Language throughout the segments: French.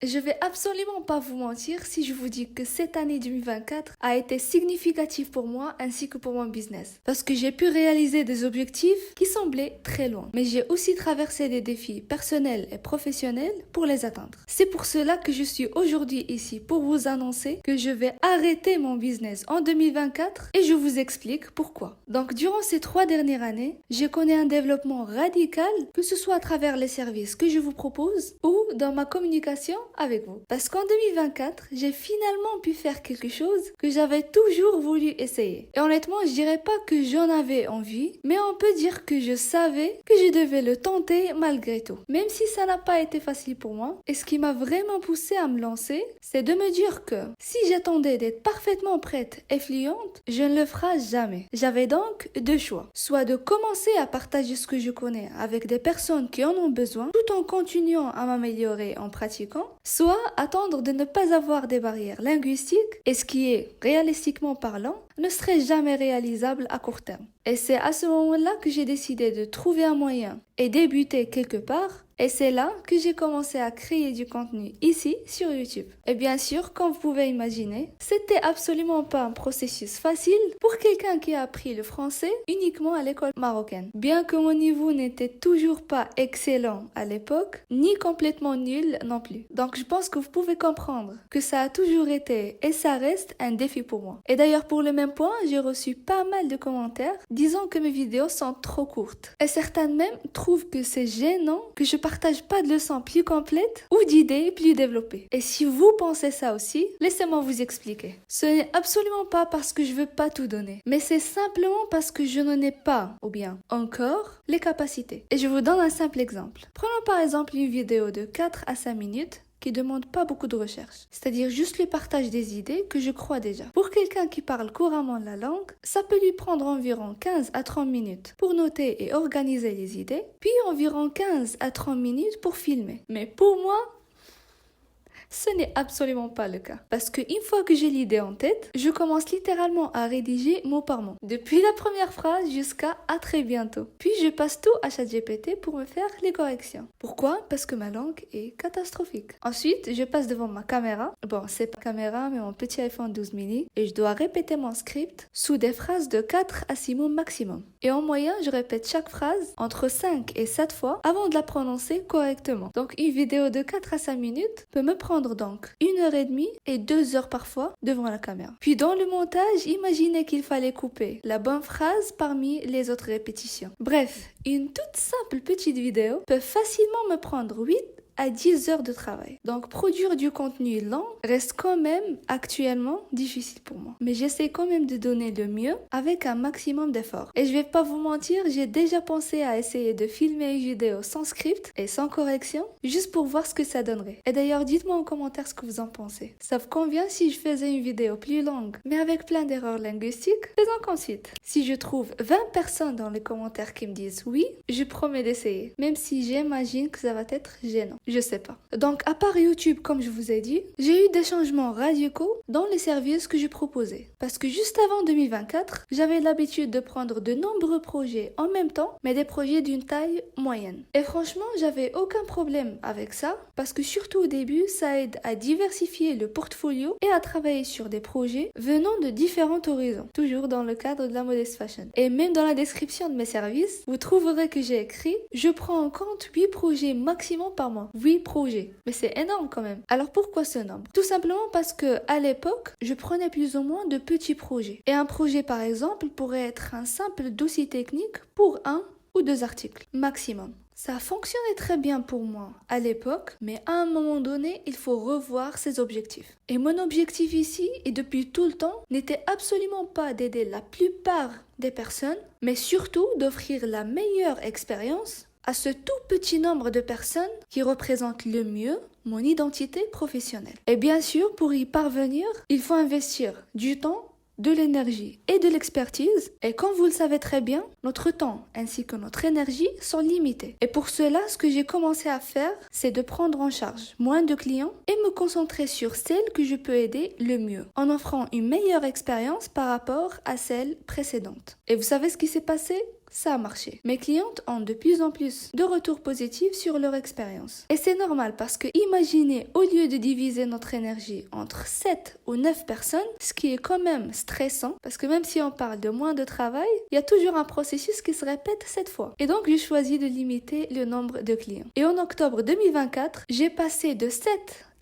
Je vais absolument pas vous mentir si je vous dis que cette année 2024 a été significative pour moi ainsi que pour mon business. Parce que j'ai pu réaliser des objectifs qui semblaient très loin. Mais j'ai aussi traversé des défis personnels et professionnels pour les atteindre. C'est pour cela que je suis aujourd'hui ici pour vous annoncer que je vais arrêter mon business en 2024 et je vous explique pourquoi. Donc durant ces 3 dernières années, j'ai connu un développement radical, que ce soit à travers les services que je vous propose ou dans ma communication avec vous. Parce qu'en 2024, j'ai finalement pu faire quelque chose que j'avais toujours voulu essayer. Et honnêtement, je dirais pas que j'en avais envie, mais on peut dire que je savais que je devais le tenter malgré tout. Même si ça n'a pas été facile pour moi, et ce qui m'a vraiment poussé à me lancer, c'est de me dire que si j'attendais d'être parfaitement prête et fluente, je ne le ferai jamais. J'avais donc 2 choix. Soit de commencer à partager ce que je connais avec des personnes qui en ont besoin, tout en continuant à m'améliorer en pratiquant, soit attendre de ne pas avoir des barrières linguistiques et ce qui est, réalistiquement parlant, ne serait jamais réalisable à court terme. Et c'est à ce moment-là que j'ai décidé de trouver un moyen et débuter quelque part. Et c'est là que j'ai commencé à créer du contenu ici sur YouTube. Et bien sûr, comme vous pouvez imaginer, c'était absolument pas un processus facile pour quelqu'un qui a appris le français uniquement à l'école marocaine. Bien que mon niveau n'était toujours pas excellent à l'époque, ni complètement nul non plus. Donc je pense que vous pouvez comprendre que ça a toujours été et ça reste un défi pour moi. Et d'ailleurs pour le même point, j'ai reçu pas mal de commentaires disant que mes vidéos sont trop courtes. Et certaines même trouvent que c'est gênant que je partage pas de leçons plus complètes ou d'idées plus développées. Et si vous pensez ça aussi, laissez-moi vous expliquer. Ce n'est absolument pas parce que je veux pas tout donner, mais c'est simplement parce que je n'en ai pas, ou bien encore, les capacités. Et je vous donne un simple exemple. Prenons par exemple une vidéo de 4 à 5 minutes qui demande pas beaucoup de recherche, c'est-à-dire juste le partage des idées que je crois déjà. Pour quelqu'un qui parle couramment la langue, ça peut lui prendre environ 15 à 30 minutes pour noter et organiser les idées, puis environ 15 à 30 minutes pour filmer. Mais pour moi, ce n'est absolument pas le cas. Parce qu'une fois que j'ai l'idée en tête, je commence littéralement à rédiger mot par mot. Depuis la première phrase jusqu'à à très bientôt. Puis je passe tout à ChatGPT pour me faire les corrections. Pourquoi? Parce que ma langue est catastrophique. Ensuite, je passe devant ma caméra. Bon, c'est pas caméra, mais mon petit iPhone 12 mini. Et je dois répéter mon script sous des phrases de 4 à 6 mots maximum. Et en moyenne, je répète chaque phrase entre 5 et 7 fois avant de la prononcer correctement. Donc une vidéo de 4 à 5 minutes peut me prendre donc 1 heure et demie et 2 heures parfois devant la caméra. Puis dans le montage, imaginez qu'il fallait couper la bonne phrase parmi les autres répétitions. Bref, une toute simple petite vidéo peut facilement me prendre 8 à 10 heures de travail. Donc produire du contenu lent reste quand même actuellement difficile pour moi. Mais j'essaie quand même de donner le mieux avec un maximum d'efforts. Et je vais pas vous mentir, j'ai déjà pensé à essayer de filmer une vidéo sans script et sans correction, juste pour voir ce que ça donnerait. Et d'ailleurs, dites-moi en commentaire ce que vous en pensez. Ça vous convient si je faisais une vidéo plus longue, mais avec plein d'erreurs linguistiques? Faisons comme suite. Si je trouve 20 personnes dans les commentaires qui me disent oui, je promets d'essayer. Même si j'imagine que ça va être gênant. Je sais pas. Donc, à part YouTube, comme je vous ai dit, j'ai eu des changements radicaux dans les services que je proposais. Parce que juste avant 2024, j'avais l'habitude de prendre de nombreux projets en même temps, mais des projets d'une taille moyenne. Et franchement, j'avais aucun problème avec ça, parce que surtout au début, ça aide à diversifier le portfolio et à travailler sur des projets venant de différents horizons, toujours dans le cadre de la modest fashion. Et même dans la description de mes services, vous trouverez que j'ai écrit « Je prends en compte 8 projets maximum par mois ». 8 projets. Mais c'est énorme quand même. Alors pourquoi ce nombre? Tout simplement parce que à l'époque, je prenais plus ou moins de petits projets. Et un projet par exemple pourrait être un simple dossier technique pour 1 ou 2 articles maximum. Ça fonctionnait très bien pour moi à l'époque, mais à un moment donné, il faut revoir ses objectifs. Et mon objectif ici, et depuis tout le temps, n'était absolument pas d'aider la plupart des personnes, mais surtout d'offrir la meilleure expérience à ce tout petit nombre de personnes qui représentent le mieux mon identité professionnelle. Et bien sûr, pour y parvenir, il faut investir du temps, de l'énergie et de l'expertise. Et comme vous le savez très bien, notre temps ainsi que notre énergie sont limités. Et pour cela, ce que j'ai commencé à faire, c'est de prendre en charge moins de clients et me concentrer sur celles que je peux aider le mieux, en offrant une meilleure expérience par rapport à celle précédente. Et vous savez ce qui s'est passé? ça a marché. Mes clientes ont de plus en plus de retours positifs sur leur expérience. Et c'est normal parce que imaginez, au lieu de diviser notre énergie entre 7 ou 9 personnes, ce qui est quand même stressant, parce que même si on parle de moins de travail, il y a toujours un processus qui se répète 7 fois. Et donc, j'ai choisi de limiter le nombre de clients. Et en octobre 2024, j'ai passé de 7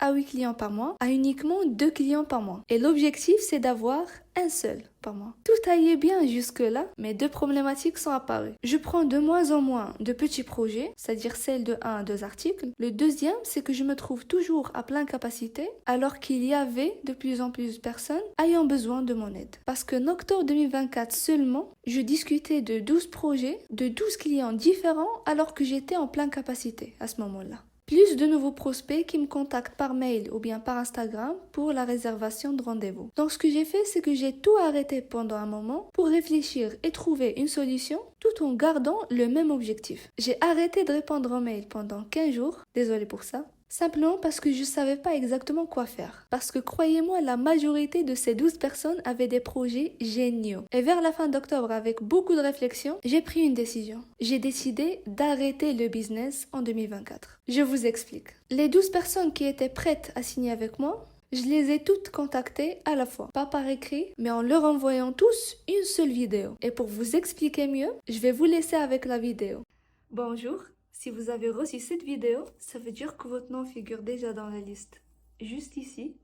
à 8 clients par mois à uniquement 2 clients par mois. Et l'objectif, c'est d'avoir un seul par mois. Tout allait bien jusque-là, mais 2 problématiques sont apparues. Je prends de moins en moins de petits projets, c'est-à-dire celles de 1 à 2 articles. Le deuxième, c'est que je me trouve toujours à pleine capacité, alors qu'il y avait de plus en plus de personnes ayant besoin de mon aide. Parce qu'en octobre 2024 seulement, je discutais de 12 projets, de 12 clients différents, alors que j'étais en pleine capacité à ce moment-là. Plus de nouveaux prospects qui me contactent par mail ou bien par Instagram pour la réservation de rendez-vous. Donc ce que j'ai fait, c'est que j'ai tout arrêté pendant un moment pour réfléchir et trouver une solution tout en gardant le même objectif. J'ai arrêté de répondre aux mails pendant 15 jours, désolée pour ça. Simplement parce que je ne savais pas exactement quoi faire. Parce que croyez-moi, la majorité de ces 12 personnes avaient des projets géniaux. Et vers la fin d'octobre, avec beaucoup de réflexion, j'ai pris une décision. J'ai décidé d'arrêter le business en 2024. Je vous explique. Les 12 personnes qui étaient prêtes à signer avec moi, je les ai toutes contactées à la fois. Pas par écrit, mais en leur envoyant tous une seule vidéo. Et pour vous expliquer mieux, je vais vous laisser avec la vidéo. Bonjour. Si vous avez reçu cette vidéo, ça veut dire que votre nom figure déjà dans la liste, juste ici,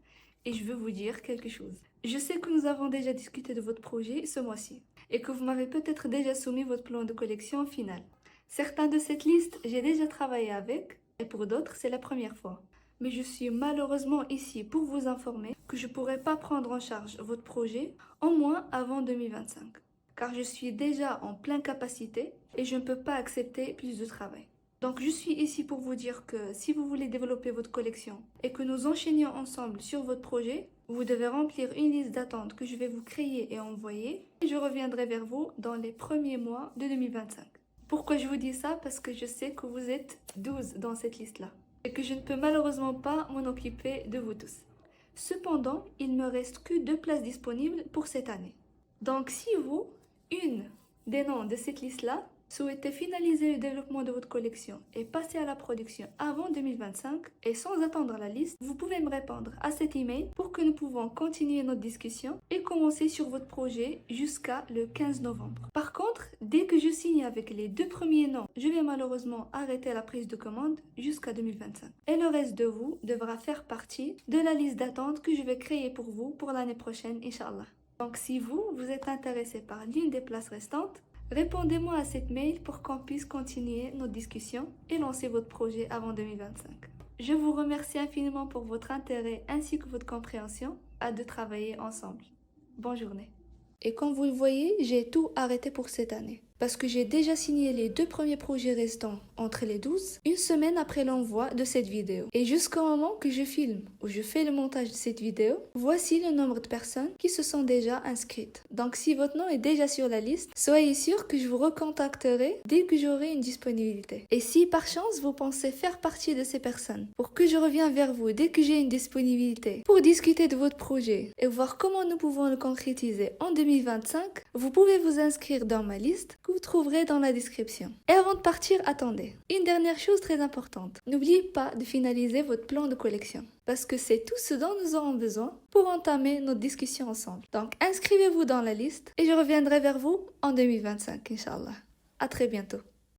et je veux vous dire quelque chose. Je sais que nous avons déjà discuté de votre projet ce mois-ci, et que vous m'avez peut-être déjà soumis votre plan de collection final. Certains de cette liste, j'ai déjà travaillé avec, et pour d'autres, c'est la première fois. Mais je suis malheureusement ici pour vous informer que je ne pourrai pas prendre en charge votre projet, au moins avant 2025, car je suis déjà en pleine capacité et je ne peux pas accepter plus de travail. Donc je suis ici pour vous dire que si vous voulez développer votre collection et que nous enchaînions ensemble sur votre projet, vous devez remplir une liste d'attente que je vais vous créer et envoyer et je reviendrai vers vous dans les premiers mois de 2025. Pourquoi je vous dis ça? Parce que je sais que vous êtes 12 dans cette liste-là et que je ne peux malheureusement pas m'en occuper de vous tous. Cependant, il ne me reste que 2 places disponibles pour cette année. Donc si vous, une des noms de cette liste-là, souhaitez finaliser le développement de votre collection et passer à la production avant 2025 et sans attendre la liste, vous pouvez me répondre à cet email pour que nous pouvons continuer notre discussion et commencer sur votre projet jusqu'à le 15 novembre. Par contre, dès que je signe avec les 2 premiers noms, je vais malheureusement arrêter la prise de commande jusqu'à 2025. Et le reste de vous devra faire partie de la liste d'attente que je vais créer pour vous pour l'année prochaine, Inch'Allah. Donc si vous êtes intéressé par l'une des places restantes, répondez-moi à cette mail pour qu'on puisse continuer notre discussion et lancer votre projet avant 2025. Je vous remercie infiniment pour votre intérêt ainsi que votre compréhension. Hâte de travailler ensemble. Bonne journée. Et comme vous le voyez, j'ai tout arrêté pour cette année. Parce que j'ai déjà signé les 2 premiers projets restants entre les 12, une semaine après l'envoi de cette vidéo. Et jusqu'au moment que je filme ou je fais le montage de cette vidéo, voici le nombre de personnes qui se sont déjà inscrites. Donc si votre nom est déjà sur la liste, soyez sûr que je vous recontacterai dès que j'aurai une disponibilité. Et si par chance vous pensez faire partie de ces personnes, pour que je revienne vers vous dès que j'ai une disponibilité, pour discuter de votre projet et voir comment nous pouvons le concrétiser en 2025, vous pouvez vous inscrire dans ma liste que vous trouverez dans la description. Et avant de partir, attendez. Une dernière chose très importante. N'oubliez pas de finaliser votre plan de collection. Parce que c'est tout ce dont nous aurons besoin pour entamer notre discussion ensemble. Donc inscrivez-vous dans la liste et je reviendrai vers vous en 2025, Inch'Allah. À très bientôt.